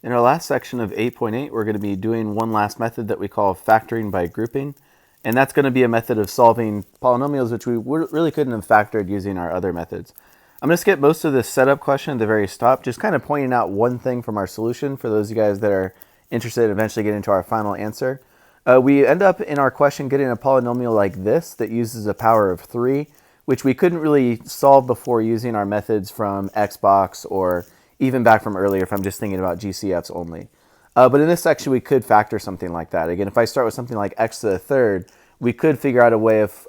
In our last section of 8.8, we're going to be doing one last method that we call factoring by grouping. And that's going to be a method of solving polynomials which we really couldn't have factored using our other methods. I'm going to skip most of this setup question at the very top, just kind of pointing out one thing from our solution for those of you guys that are interested in eventually getting to our final answer. We end up in our question getting a polynomial like this that uses a power of 3, which we couldn't really solve before using our methods from Xbox or even back from earlier if I'm just thinking about GCFs only. But in this section, we could factor something like that. Again, if I start with something like x to the third, we could figure out a way of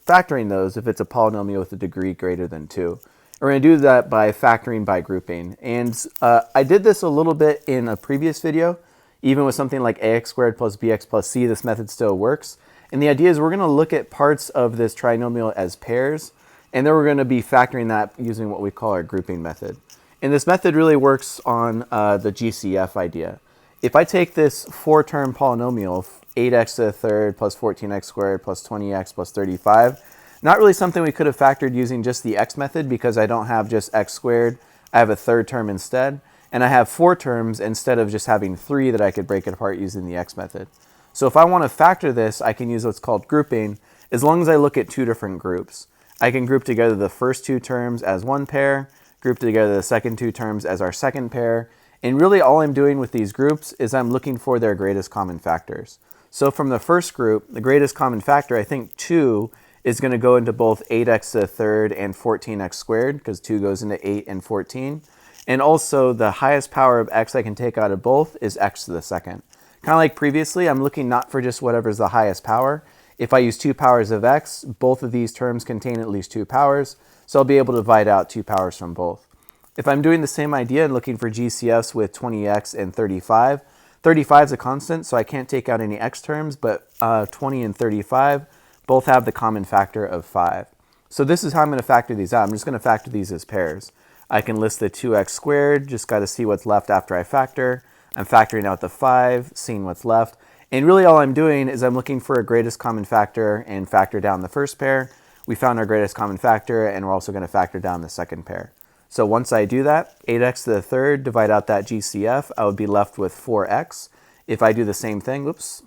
factoring those if it's a polynomial with a degree greater than 2. We're going to do that by factoring by grouping. And I did this a little bit in a previous video. Even with something like ax squared plus bx plus c, this method still works. And the idea is we're going to look at parts of this trinomial as pairs, and then we're going to be factoring that using what we call our grouping method. And this method really works on the GCF idea. If I take this 4-term polynomial, 8x to the third plus 14x squared plus 20x plus 35, not really something we could have factored using just the x method because I don't have just x squared. I have a third term instead. And I have 4 terms instead of just having 3 that I could break it apart using the x method. So if I want to factor this, I can use what's called grouping as long as I look at 2 different groups. I can group together the first 2 terms as one pair, group together the second 2 terms as our second pair, and really all I'm doing with these groups is I'm looking for their greatest common factors. So from the first group, the greatest common factor, I think 2, is going to go into both 8x to the third and 14x squared, because 2 goes into 8 and 14. And also the highest power of x I can take out of both is x to the second. Kind of like previously, I'm looking not for just whatever's the highest power. If I use 2 powers of x, both of these terms contain at least 2 powers, so I'll be able to divide out 2 powers from both. If I'm doing the same idea and looking for GCFs with 20x and 35, 35 is a constant, so I can't take out any x terms, but 20 and 35 both have the common factor of 5. So this is how I'm going to factor these out. I'm just going to factor these as pairs. I can list the 2x squared, just got to see what's left after I factor. I'm factoring out the 5, seeing what's left. And really all I'm doing is I'm looking for a greatest common factor and factor down the first pair. We found our greatest common factor, and we're also going to factor down the second pair. So once I do that, 8x to the third, divide out that GCF, I would be left with 4x. If I do the same thing, oops,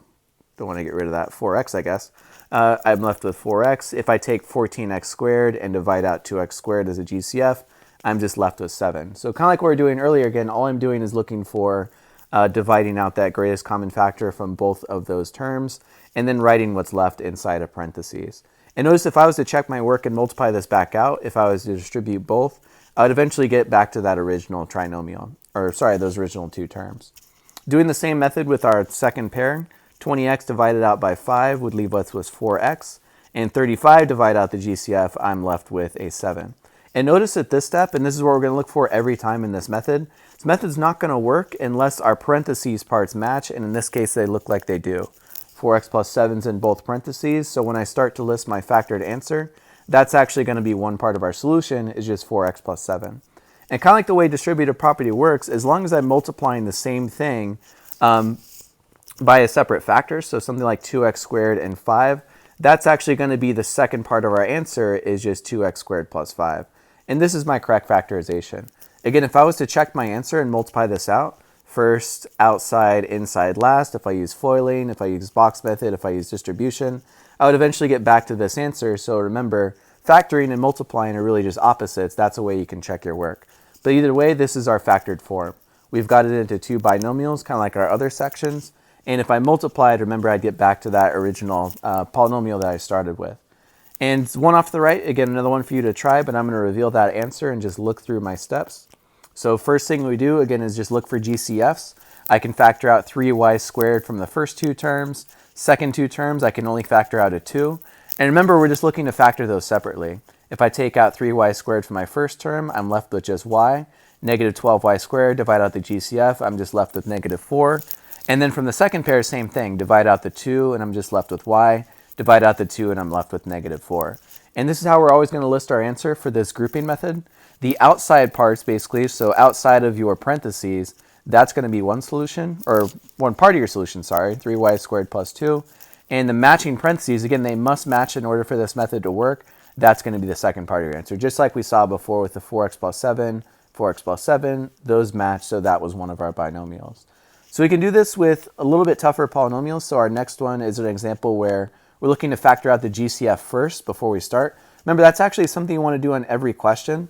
don't want to get rid of that, 4x I guess. I'm left with 4x. If I take 14x squared and divide out 2x squared as a GCF, I'm just left with 7. So kind of like we were doing earlier, again, all I'm doing is looking for dividing out that greatest common factor from both of those terms, and then writing what's left inside of parentheses. And notice if I was to check my work and multiply this back out, if I was to distribute both, I would eventually get back to that original trinomial, or sorry, those original 2 terms. Doing the same method with our second pair, 20x divided out by 5 would leave us with 4x, and 35 divided out the GCF, I'm left with a 7. And notice at this step, and this is what we're going to look for every time in this method's not going to work unless our parentheses parts match, and in this case they look like they do. 4x plus 7's in both parentheses, so when I start to list my factored answer, that's actually going to be one part of our solution, is just 4x plus 7. And kind of like the way distributive property works, as long as I'm multiplying the same thing by a separate factor, so something like 2x squared and 5, that's actually going to be the second part of our answer is just 2x squared plus 5. And this is my correct factorization. Again, if I was to check my answer and multiply this out, first, outside, inside, last, if I use foiling, if I use box method, if I use distribution, I would eventually get back to this answer. So remember, factoring and multiplying are really just opposites. That's a way you can check your work. But either way, this is our factored form. We've got it into 2 binomials, kind of like our other sections. And if I multiplied, remember I'd get back to that original polynomial that I started with. And one off to the right, again, another one for you to try, but I'm going to reveal that answer and just look through my steps. So first thing we do, again, is just look for GCFs. I can factor out 3y squared from the first 2 terms. Second 2 terms, I can only factor out a 2. And remember, we're just looking to factor those separately. If I take out 3y squared from my first term, I'm left with just y. Negative 12y squared, divide out the GCF, I'm just left with negative 4. And then from the second pair, same thing. Divide out the 2, and I'm just left with y. Divide out the 2, and I'm left with negative 4. And this is how we're always going to list our answer for this grouping method. The outside parts, basically, so outside of your parentheses, that's going to be one solution, or one part of your solution, sorry, 3y squared plus 2. And the matching parentheses, again, they must match in order for this method to work. That's going to be the second part of your answer, just like we saw before with the 4x plus 7, 4x plus 7, those match, so that was one of our binomials. So we can do this with a little bit tougher polynomials. So our next one is an example where we're looking to factor out the GCF first before we start. Remember, that's actually something you want to do on every question.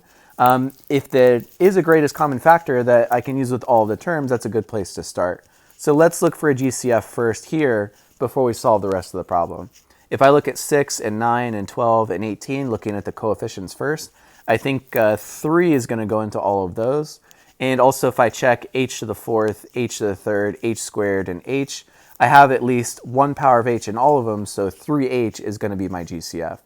If there is a greatest common factor that I can use with all of the terms, that's a good place to start. So let's look for a GCF first here before we solve the rest of the problem. If I look at 6 and 9 and 12 and 18, looking at the coefficients first, I think 3 is going to go into all of those. And also if I check h to the fourth, h to the third, h squared, and h, I have at least 1 power of h in all of them, so 3h is going to be my GCF.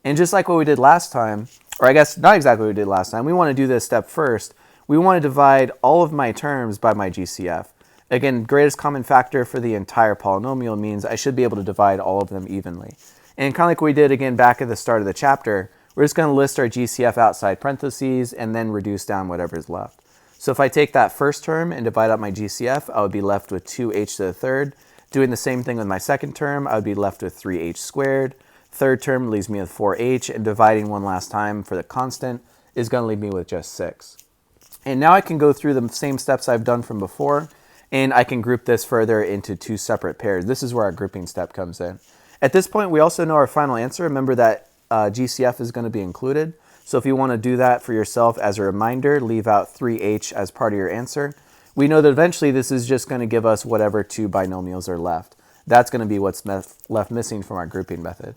And just like what we did last time, or I guess not exactly what we did last time, we want to do this step first. We want to divide all of my terms by my GCF. Again, greatest common factor for the entire polynomial means I should be able to divide all of them evenly. And kind of like we did again back at the start of the chapter, we're just going to list our GCF outside parentheses and then reduce down whatever's left. So if I take that first term and divide out my GCF, I would be left with 2h to the third. Doing the same thing with my second term, I would be left with 3h squared. Third term leaves me with 4h, and dividing one last time for the constant is going to leave me with just 6. And now I can go through the same steps I've done from before, and I can group this further into two separate pairs. This is where our grouping step comes in. At this point, we also know our final answer. Remember that GCF is going to be included. So if you want to do that for yourself as a reminder, leave out 3h as part of your answer. We know that eventually this is just going to give us whatever two binomials are left. That's going to be what's left missing from our grouping method.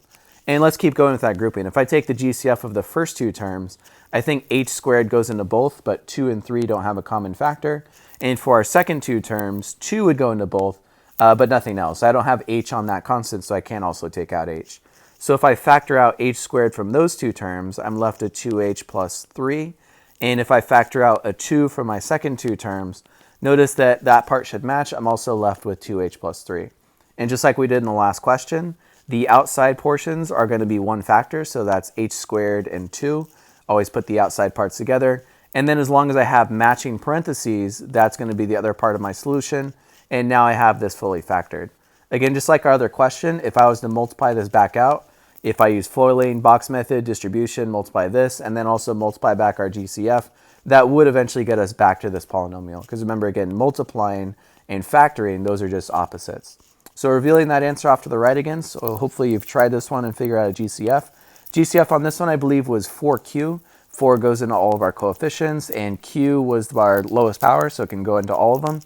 And let's keep going with that grouping. If I take the GCF of the first two terms, I think h squared goes into both, but 2 and 3 don't have a common factor. And for our second two terms, 2 would go into both, but nothing else. I don't have h on that constant, so I can't also take out h. So if I factor out h squared from those two terms, I'm left with 2h plus 3. And if I factor out a 2 from my second two terms, notice that that part should match. I'm also left with 2h plus 3. And just like we did in the last question, the outside portions are going to be one factor, so that's h squared and 2. Always put the outside parts together. And then as long as I have matching parentheses, that's going to be the other part of my solution. And now I have this fully factored. Again, just like our other question, if I was to multiply this back out, if I use foiling, box method, distribution, multiply this, and then also multiply back our GCF, that would eventually get us back to this polynomial. Because remember, again, multiplying and factoring, those are just opposites. So revealing that answer off to the right again, so hopefully you've tried this one and figured out a GCF. GCF on this one, I believe, was 4q. 4 goes into all of our coefficients, and q was our lowest power, so it can go into all of them.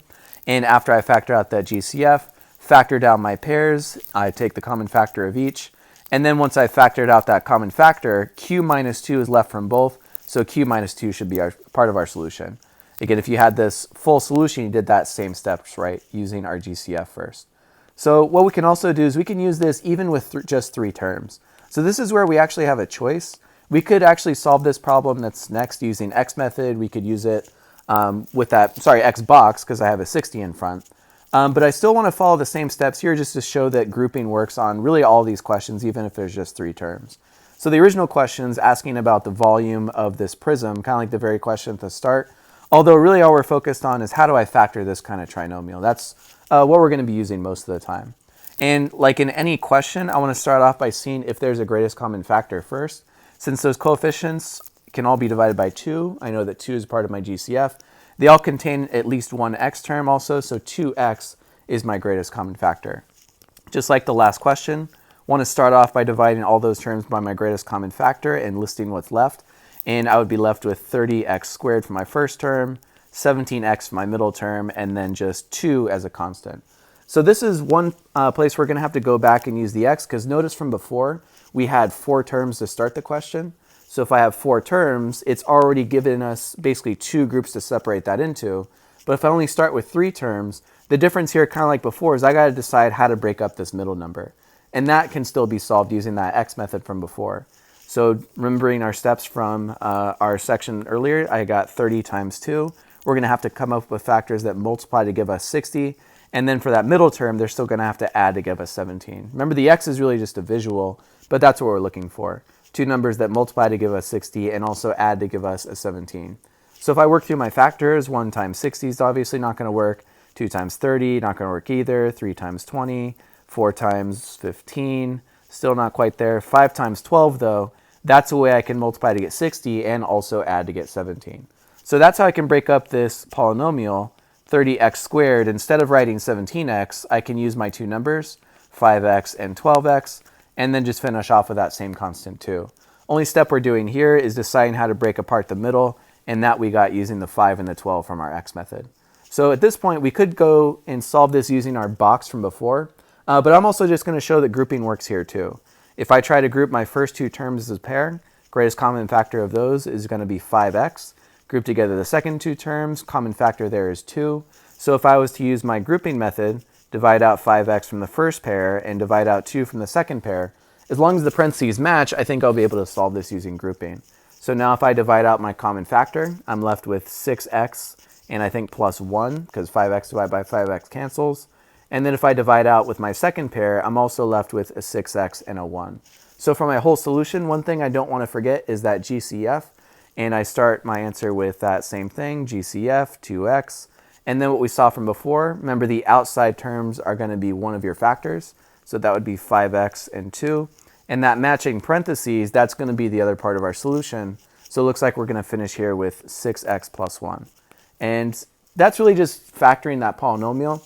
And after I factor out that GCF, factor down my pairs, I take the common factor of each. And then once I factored out that common factor, q minus 2 is left from both, so q minus 2 should be part of our solution. Again, if you had this full solution, you did that same steps, right, using our GCF first. So what we can also do is we can use this even with just 3 terms. So this is where we actually have a choice. We could actually solve this problem that's next using x method. We could use it with that, x box, because I have a 60 in front. But I still want to follow the same steps here just to show that grouping works on really all these questions, even if there's just 3 terms. So the original question is asking about the volume of this prism, kind of like the very question at the start. Although really all we're focused on is how do I factor this kind of trinomial. That's what we're going to be using most of the time. And like in any question, I want to start off by seeing if there's a greatest common factor first. Since those coefficients can all be divided by 2, I know that 2 is part of my GCF. They all contain at least one x term also, so 2x is my greatest common factor. Just like the last question, I want to start off by dividing all those terms by my greatest common factor and listing what's left. And I would be left with 30x squared for my first term, 17x for my middle term, and then just 2 as a constant. So this is one place we're going to have to go back and use the x, because notice from before, we had 4 terms to start the question. So if I have 4 terms, it's already given us basically 2 groups to separate that into. But if I only start with 3 terms, the difference here, kind of like before, is I got to decide how to break up this middle number. And that can still be solved using that x method from before. So remembering our steps from our section earlier, I got 30 times 2. We're going to have to come up with factors that multiply to give us 60. And then for that middle term, they're still going to have to add to give us 17. Remember, the x is really just a visual, but that's what we're looking for. 2 numbers that multiply to give us 60 and also add to give us a 17. So if I work through my factors, 1 times 60 is obviously not going to work. 2 times 30, not going to work either. 3 times 20, 4 times 15, still not quite there. 5 times 12, though, that's a way I can multiply to get 60 and also add to get 17. So that's how I can break up this polynomial, 30x squared. Instead of writing 17x, I can use my two numbers, 5x and 12x, and then just finish off with that same constant too. Only step we're doing here is deciding how to break apart the middle, and that we got using the 5 and the 12 from our x method. So at this point, we could go and solve this using our box from before, but I'm also just going to show that grouping works here too. If I try to group my first two terms as a pair, greatest common factor of those is going to be 5x. Group together the second two terms, common factor there is 2. So if I was to use my grouping method, divide out 5x from the first pair and divide out 2 from the second pair, as long as the parentheses match, I think I'll be able to solve this using grouping. So now if I divide out my common factor, I'm left with 6x and I think plus 1, because 5x divided by 5x cancels. And then if I divide out with my second pair, I'm also left with a 6x and a 1. So for my whole solution, one thing I don't want to forget is that GCF, and I start my answer with that same thing, GCF, 2x. And then what we saw from before, remember the outside terms are going to be one of your factors. So that would be 5x and 2. And that matching parentheses, that's going to be the other part of our solution. So it looks like we're going to finish here with 6x plus 1. And that's really just factoring that polynomial.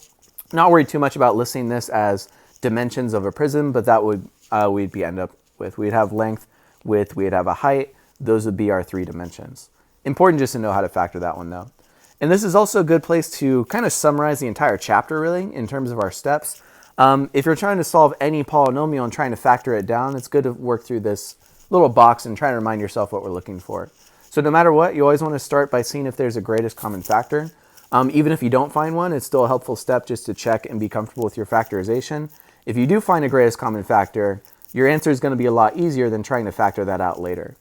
Not worried too much about listing this as dimensions of a prism, but that would we'd end up with. We'd have length, width, we'd have a height. Those would be our 3 dimensions. Important just to know how to factor that one though. And this is also a good place to kind of summarize the entire chapter really in terms of our steps. If you're trying to solve any polynomial and trying to factor it down, it's good to work through this little box and try to remind yourself what we're looking for. So no matter what, you always want to start by seeing if there's a greatest common factor. Even if you don't find one, it's still a helpful step just to check and be comfortable with your factorization. If you do find a greatest common factor, your answer is going to be a lot easier than trying to factor that out later.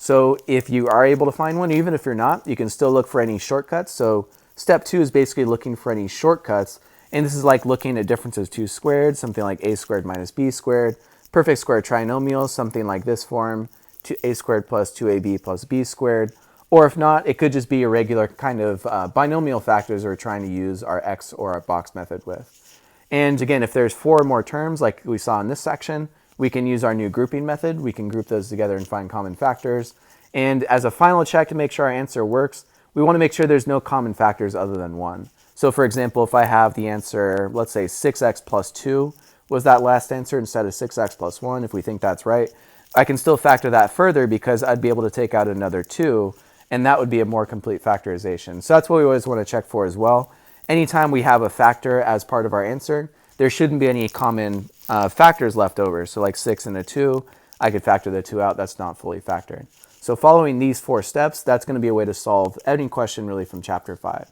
So if you are able to find one, even if you're not, you can still look for any shortcuts. So step 2 is basically looking for any shortcuts. And this is like looking at differences 2 squared, something like a squared minus b squared, perfect square trinomials, something like this form, a squared plus 2ab plus b squared. Or if not, it could just be a regular kind of binomial factors we're trying to use our x or our box method with. And again, if there's 4 or more terms like we saw in this section, we can use our new grouping method. We can group those together and find common factors. And as a final check to make sure our answer works, we want to make sure there's no common factors other than 1. So for example, if I have the answer, let's say 6x plus 2 was that last answer instead of 6x plus 1, if we think that's right, I can still factor that further because I'd be able to take out another 2, and that would be a more complete factorization. So that's what we always want to check for as well. Anytime we have a factor as part of our answer, there shouldn't be any common factors left over. So like 6 and a 2, I could factor the 2 out. That's not fully factored. So following these 4 steps, that's going to be a way to solve any question really from chapter 5.